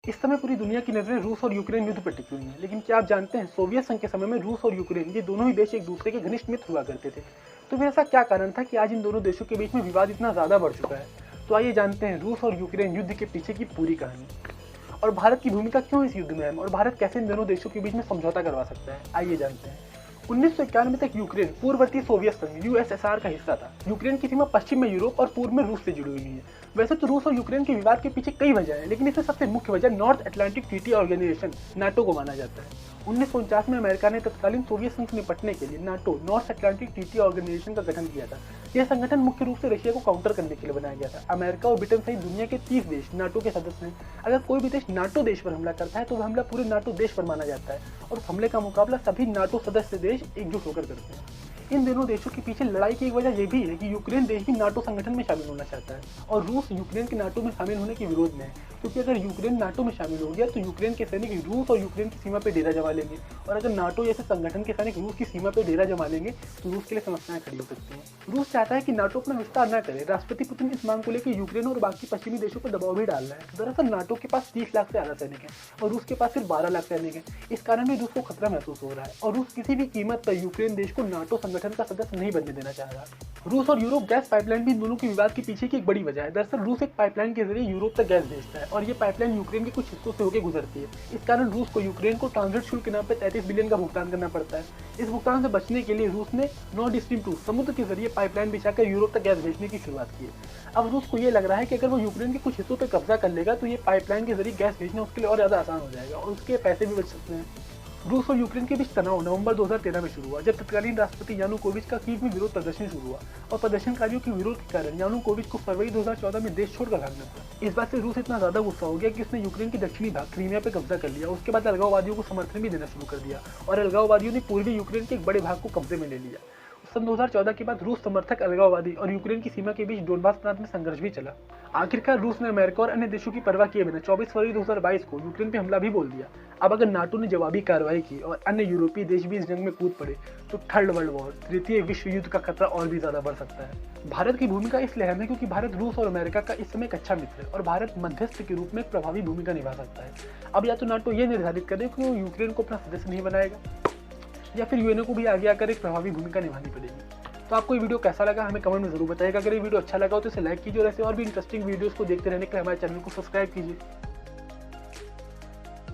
इस समय पूरी दुनिया की नज़रें रूस और यूक्रेन युद्ध पर टिकी हुई हैं, लेकिन क्या आप जानते हैं सोवियत संघ के समय में रूस और यूक्रेन ये दोनों ही देश एक दूसरे के घनिष्ठ मित्र हुआ करते थे। तो फिर ऐसा क्या कारण था कि आज इन दोनों देशों के बीच में विवाद इतना ज़्यादा बढ़ चुका है? तो आइए जानते हैं रूस और यूक्रेन युद्ध के पीछे की पूरी कहानी और भारत की भूमिका क्यों इस युद्ध में है और भारत कैसे इन दोनों देशों के बीच में समझौता करवा सकता है। आइए जानते हैं। 1991 तक यूक्रेन पूर्ववर्ती सोवियत संघ यूएसएसआर का हिस्सा था। यूक्रेन की सीमा पश्चिम में यूरोप और पूर्व में रूस से जुड़ी हुई है। वैसे तो रूस और यूक्रेन के विवाद के पीछे कई वजह है, लेकिन इसमें सबसे मुख्य वजह North Atlantic Treaty Organization NATO को माना जाता है। 1949 में अमेरिका ने तत्कालीन सोवियत संघ से निपटने के लिए NATO North Atlantic Treaty Organization का गठन किया था। यह संगठन मुख्य रूप से रशिया को काउंटर करने के लिए बनाया गया था। अमेरिका और ब्रिटेन सहित दुनिया के 30 देश नाटो के सदस्य हैं। अगर कोई भी देश नाटो देश पर हमला करता है तो वह हमला पूरे नाटो देश पर माना जाता है और उस हमले का मुकाबला सभी नाटो सदस्य देश एकजुट होकर करते हैं। इन दोनों देशों के पीछे लड़ाई की एक वजह यह भी है कि यूक्रेन देश भी नाटो संगठन में शामिल होना चाहता है और रूस यूक्रेन के नाटो में शामिल होने के विरोध में है, क्योंकि अगर यूक्रेन नाटो में शामिल हो गया तो यूक्रेन के सैनिक रूस और यूक्रेन की सीमा पर डेरा जमा लेंगे और अगर नाटो जैसे संगठन के सैनिक रूस की सीमा पर डेरा जमा लेंगे तो रूस के लिए समस्याएं खड़ी हो सकती हैं। रूस चाहता है कि नाटो अपना विस्तार न करे। राष्ट्रपति पुतिन इस मांग को लेकर यूक्रेन और बाकी पश्चिमी देशों पर दबाव भी डाल रहा है। दरअसल नाटो के पास 30 लाख से ज्यादा सैनिक हैं और रूस के पास सिर्फ 12 लाख सैनिक हैं। इस कारण भी रूस को खतरा महसूस हो रहा है और रूस किसी भी कीमत पर यूक्रेन देश को नाटो संगठन का सदस्य नहीं बनने देना चाह रहा। रूस और यूरोप गैस पाइपलाइन भी इन दोनों के विवाद के पीछे की एक बड़ी वजह है। दरअसल रूस एक पाइपलाइन के जरिए यूरोप तक गैस भेजता है और ये पाइपलाइन यूक्रेन के कुछ हिस्सों से होकर गुजरती है। इस कारण रूस को यूक्रेन को ट्रांजिट शुल्क के नाम पर 33 बिलियन का भुगतान करना पड़ता है। इस भुगतान से बचने के लिए रूस ने नॉर्ड स्ट्रीम 2 समुद्र के जरिए पाइपलाइन बिछाकर यूरोप तक गैस भेजने की शुरुआत की है। अब रूस को ये लग रहा है कि अगर वो यूक्रेन के कुछ हिस्सों पर कब्जा कर लेगा तो ये पाइपलाइन के जरिए गैस भेजना उसके लिए और ज्यादा आसान हो जाएगा और उसके पैसे भी बच सकते हैं। रूस और यूक्रेन के बीच तनाव नवंबर 2013 में शुरू हुआ, जब तत्कालीन राष्ट्रपति यानुकोविच का कीव में विरोध प्रदर्शन शुरू हुआ और प्रदर्शनकारियों के विरोध के कारण यानुकोविच को फरवरी 2014 में देश छोड़कर भागना पड़ा। इस बात से रूस इतना ज्यादा गुस्सा हो गया कि उसने यूक्रेन की दक्षिणी भाग क्रीमिया पे कब्जा कर लिया। उसके बाद अलगाववादियों को समर्थन भी देना शुरू कर दिया और अलगाववादियों ने पूर्वी यूक्रेन के एक बड़े भाग को कब्जे में ले लिया। सन 2014 के बाद रूस समर्थक अलगाववादी और यूक्रेन की सीमा के बीच डोनबास प्रांत में संघर्ष भी चला। आखिरकार रूस ने अमेरिका और अन्य देशों की परवाह किए बिना 24 फरवरी 2022 को यूक्रेन पे हमला भी बोल दिया। अब अगर नाटो ने जवाबी कार्रवाई की और अन्य यूरोपीय देश भी इस जंग में कूद पड़े तो थर्ड वर्ल्ड वॉर, तृतीय विश्व युद्ध का खतरा और भी ज्यादा बढ़ सकता है। भारत की भूमिका इसलिए अहम है क्योंकि भारत रूस और अमेरिका का इस समय एक अच्छा मित्र है और भारत मध्यस्थ के रूप में एक प्रभावी भूमिका निभा सकता है। अब या तो नाटो ये निर्धारित करे कि वो यूक्रेन को अपना सदस्य नहीं बनाएगा या फिर यूएनओ को भी आगे आकर एक प्रभावी भूमिका निभानी पड़ेगी। तो आपको ये वीडियो कैसा लगा हमें कमेंट में जरूर बताइएगा। अगर ये वीडियो अच्छा लगा हो तो इसे लाइक कीजिए और ऐसे और भी इंटरेस्टिंग वीडियोस को देखते रहने के लिए हमारे चैनल को सब्सक्राइब कीजिए।